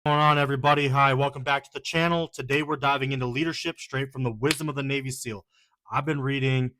Going on, everybody? Hi, welcome back to the channel. Today we're diving into leadership straight from the Wisdom of the Navy SEAL. I've been reading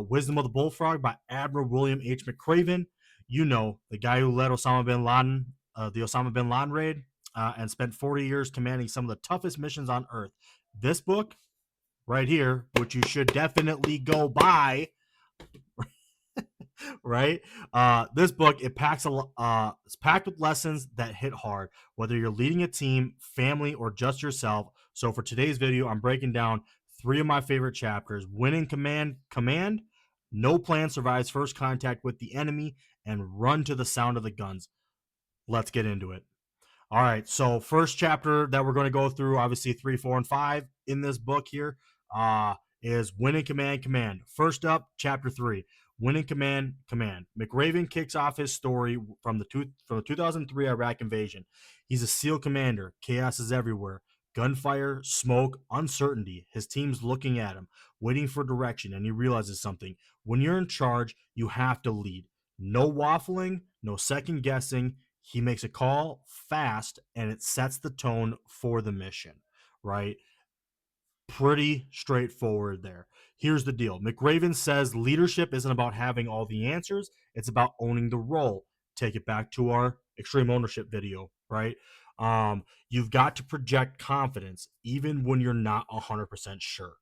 Wisdom of the Bullfrog by Admiral William H. McRaven. You know, the guy who led Osama bin Laden, the Osama bin Laden raid, and spent 40 years commanding some of the toughest missions on Earth. This book right here, which you should definitely go buy, right? This book it's packed with lessons that hit hard, whether you're leading a team, family, or just yourself. So for today's video, I'm breaking down 3 of my favorite chapters: Winning Command, No Plan Survives First Contact with the Enemy, and Run to the Sound of the Guns. Let's get into it. All right, so first chapter that we're going to go through, obviously 3, 4, and 5 in this book here, is Winning Command. First up, chapter 3, Winning Command. McRaven kicks off his story from the 2003 Iraq invasion. He's a SEAL commander. Chaos is everywhere. Gunfire, smoke, uncertainty. His team's looking at him, waiting for direction, and he realizes something. When you're in charge, you have to lead. No waffling, no second guessing. He makes a call fast, and it sets the tone for the mission, right? Pretty straightforward there. Here's the deal. McRaven says leadership isn't about having all the answers. It's about owning the role. Take it back to our extreme ownership video, right? You've got to project confidence even when you're not 100% sure.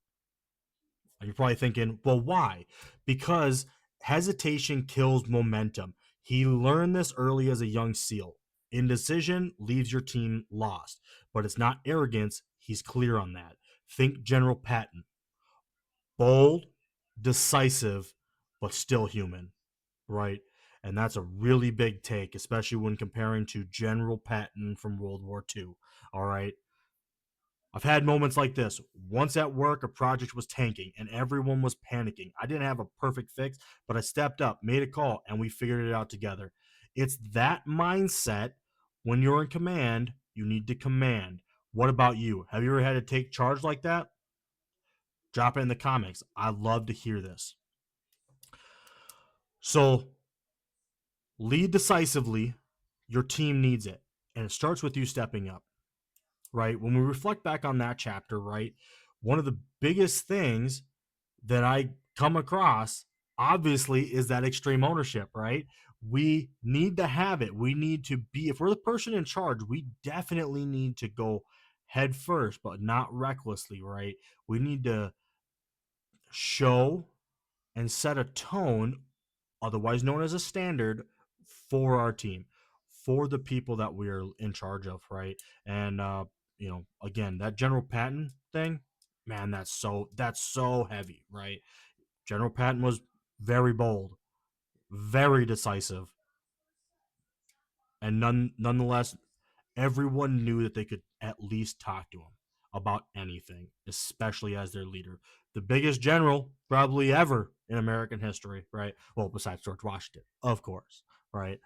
And you're probably thinking, well, why? Because hesitation kills momentum. He learned this early as a young SEAL. Indecision leaves your team lost, but it's not arrogance. He's clear on that. Think General Patton. Bold, decisive, but still human, right? And that's a really big take, especially when comparing to General Patton from World War II, all right? I've had moments like this. Once at work, a project was tanking and everyone was panicking. I didn't have a perfect fix, but I stepped up, made a call, and we figured it out together. It's that mindset. When you're in command, you need to command. What about you? Have you ever had to take charge like that? Drop it in the comments. I'd love to hear this. So, lead decisively. Your team needs it. And it starts with you stepping up. Right? When we reflect back on that chapter, right, one of the biggest things that I come across, obviously, is that extreme ownership, right? We need to have it. We need to be, if we're the person in charge, we definitely need to go head first, but not recklessly, right? We need to show and set a tone, otherwise known as a standard, for our team, for the people that we are in charge of, right? And again, that General Patton thing, man, that's so heavy, right? General Patton was very bold, very decisive, and nonetheless, everyone knew that they could at least talk to him about anything, especially as their leader. The biggest general probably ever in American history, right? Well, besides George Washington, of course, right?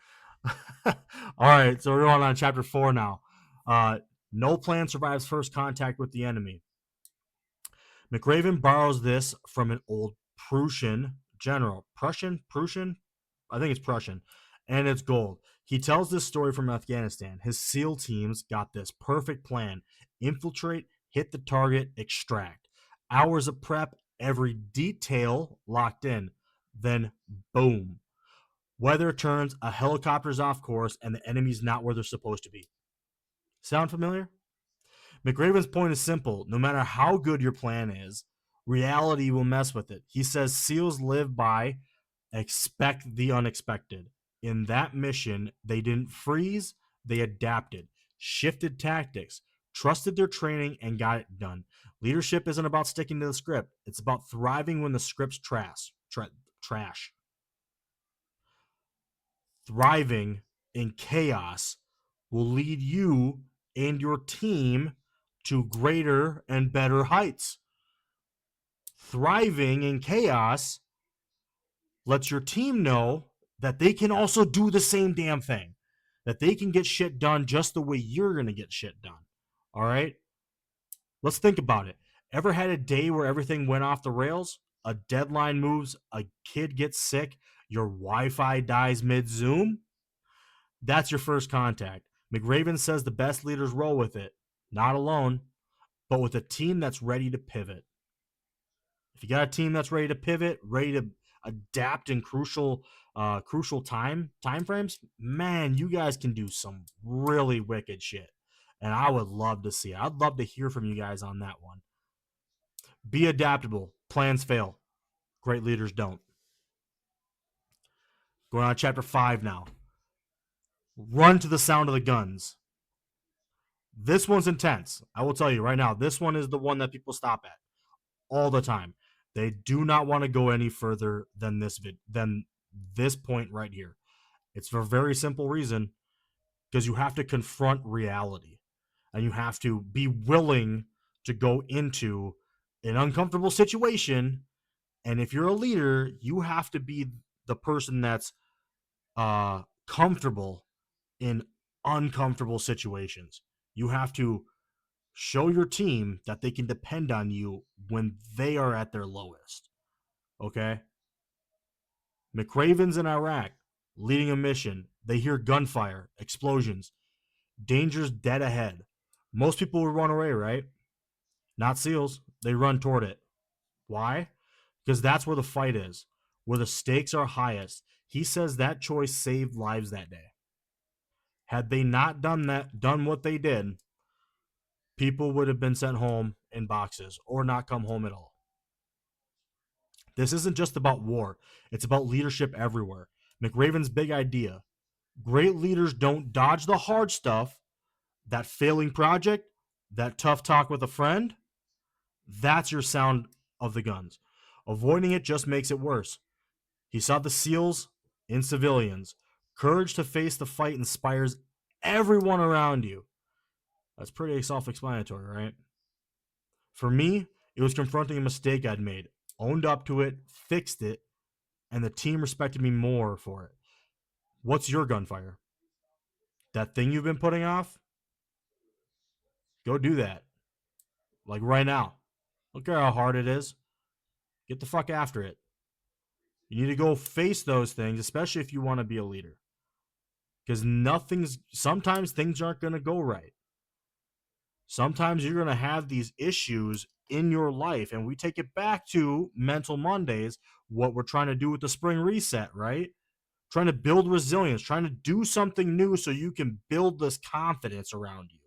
All right, so we're going on chapter 4 now. No plan survives first contact with the enemy. McRaven borrows this from an old Prussian general. Prussian? I think it's Prussian. And it's gold. He tells this story from Afghanistan. His SEAL teams got this perfect plan: infiltrate, hit the target, extract. Hours of prep, every detail locked in. Then, boom. Weather turns, a helicopter's off course, and the enemy's not where they're supposed to be. Sound familiar? McRaven's point is simple. No matter how good your plan is, reality will mess with it. He says SEALs live by expect the unexpected. In that mission, they didn't freeze, they adapted, shifted tactics, trusted their training, and got it done. Leadership isn't about sticking to the script. It's about thriving when the script's trash. Thriving in chaos will lead you and your team to greater and better heights. Thriving in chaos lets your team know that they can also do the same damn thing, that they can get shit done just the way you're going to get shit done. All right? Let's think about it. Ever had a day where everything went off the rails? A deadline moves, a kid gets sick, your Wi-Fi dies mid-Zoom? That's your first contact. McRaven says the best leaders roll with it, not alone, but with a team that's ready to pivot. If you got a team that's ready to pivot, ready to adapt in crucial time frames, man, you guys can do some really wicked shit. And I would love to see it. I'd love to hear from you guys on that one. Be adaptable. Plans fail. Great leaders don't. Going on to chapter 5 now. Run to the sound of the guns. This one's intense. I will tell you right now, this one is the one that people stop at all the time. They do not want to go any further than this point right here. It's for a very simple reason, because you have to confront reality and you have to be willing to go into an uncomfortable situation. And if you're a leader, you have to be the person that's comfortable in uncomfortable situations. You have to show your team that they can depend on you when they are at their lowest. Okay? McRaven's in Iraq, leading a mission. They hear gunfire, explosions, danger's dead ahead. Most people would run away, right? Not SEALs. They run toward it. Why? Because that's where the fight is, where the stakes are highest. He says that choice saved lives that day. Had they not done what they did, people would have been sent home in boxes or not come home at all. This isn't just about war. It's about leadership everywhere. McRaven's big idea. Great leaders don't dodge the hard stuff, that failing project, that tough talk with a friend. That's your sound of the guns. Avoiding it just makes it worse. He saw the SEALs in civilians. Courage to face the fight inspires everyone around you. That's pretty self-explanatory, right? For me, it was confronting a mistake I'd made, owned up to it, fixed it, and the team respected me more for it. What's your gunfire? That thing you've been putting off? Go do that. Like right now. Don't care how hard it is. Get the fuck after it. You need to go face those things, especially if you want to be a leader. Because sometimes things aren't going to go right. Sometimes you're going to have these issues in your life. And we take it back to Mental Mondays, what we're trying to do with the spring reset, right? Trying to build resilience, trying to do something new so you can build this confidence around you.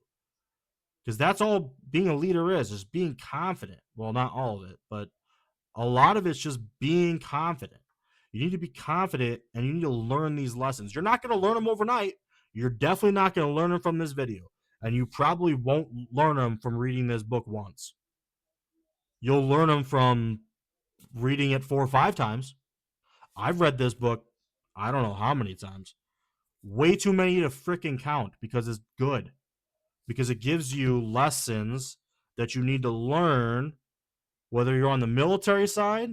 Because that's all being a leader is being confident. Well, not all of it, but a lot of it's just being confident. You need to be confident and you need to learn these lessons. You're not going to learn them overnight. You're definitely not going to learn them from this video. And you probably won't learn them from reading this book once. You'll learn them from reading it 4 or 5 times. I've read this book, I don't know how many times. Way too many to freaking count because it's good. Because it gives you lessons that you need to learn, whether you're on the military side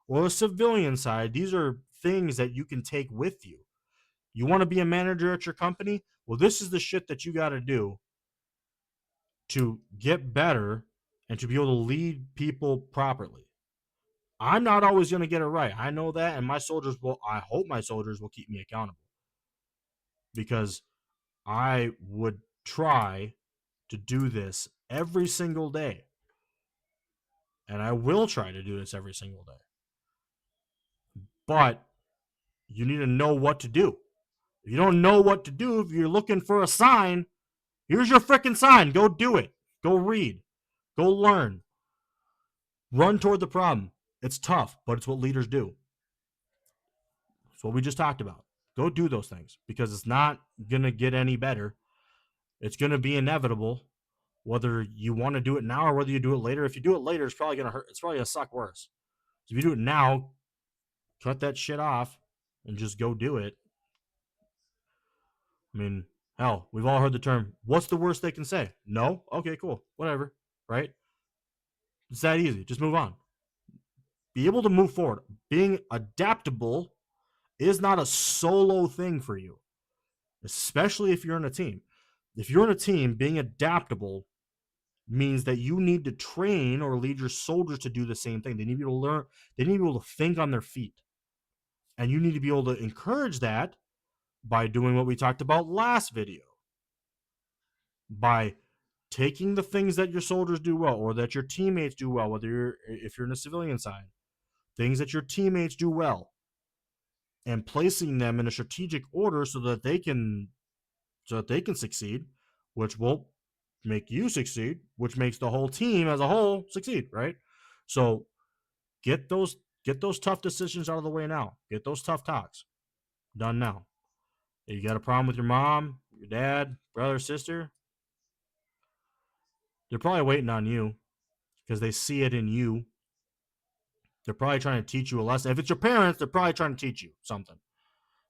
or the civilian side. These are things that you can take with you. You want to be a manager at your company? Well, this is the shit that you got to do to get better and to be able to lead people properly. I'm not always going to get it right. I know that, and I hope my soldiers will keep me accountable, because I would try to do this every single day. And I will try to do this every single day. But you need to know what to do. If you don't know what to do, if you're looking for a sign, here's your freaking sign. Go do it. Go read. Go learn. Run toward the problem. It's tough, but it's what leaders do. It's what we just talked about. Go do those things, because it's not going to get any better. It's going to be inevitable, whether you want to do it now or whether you do it later. If you do it later, it's probably going to hurt. It's probably going to suck worse. So if you do it now, cut that shit off and just go do it. I mean, hell, we've all heard the term, what's the worst they can say? No? Okay, cool. Whatever. Right? It's that easy. Just move on. Be able to move forward. Being adaptable is not a solo thing for you, especially if you're in a team. If you're in a team, being adaptable means that you need to train or lead your soldiers to do the same thing. They need to be able to learn. They need to be able to think on their feet. And you need to be able to encourage that by doing what we talked about last video. by taking the things that your soldiers do well or that your teammates do well, if you're in a civilian side, things that your teammates do well, and placing them in a strategic order so that they can succeed, which will make you succeed, which makes the whole team as a whole succeed, right? So get those tough decisions out of the way now. Get those tough talks done now. If you got a problem with your mom, your dad, brother, sister, they're probably waiting on you because they see it in you. They're probably trying to teach you a lesson. If it's your parents, they're probably trying to teach you something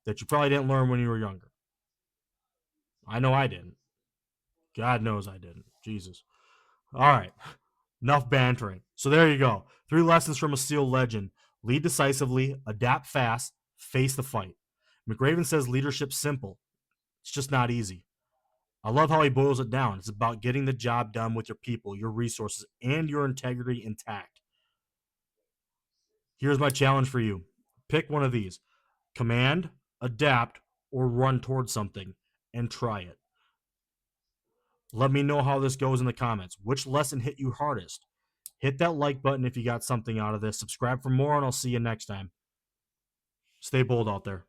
that you probably didn't learn when you were younger. I know I didn't. God knows I didn't. Jesus. All right. Enough bantering. So there you go. 3 lessons from a SEAL legend. Lead decisively, adapt fast, face the fight. McRaven says leadership's simple. It's just not easy. I love how he boils it down. It's about getting the job done with your people, your resources, and your integrity intact. Here's my challenge for you. Pick one of these. Command, adapt, or run towards something, and try it. Let me know how this goes in the comments. Which lesson hit you hardest? Hit that like button if you got something out of this. Subscribe for more, and I'll see you next time. Stay bold out there.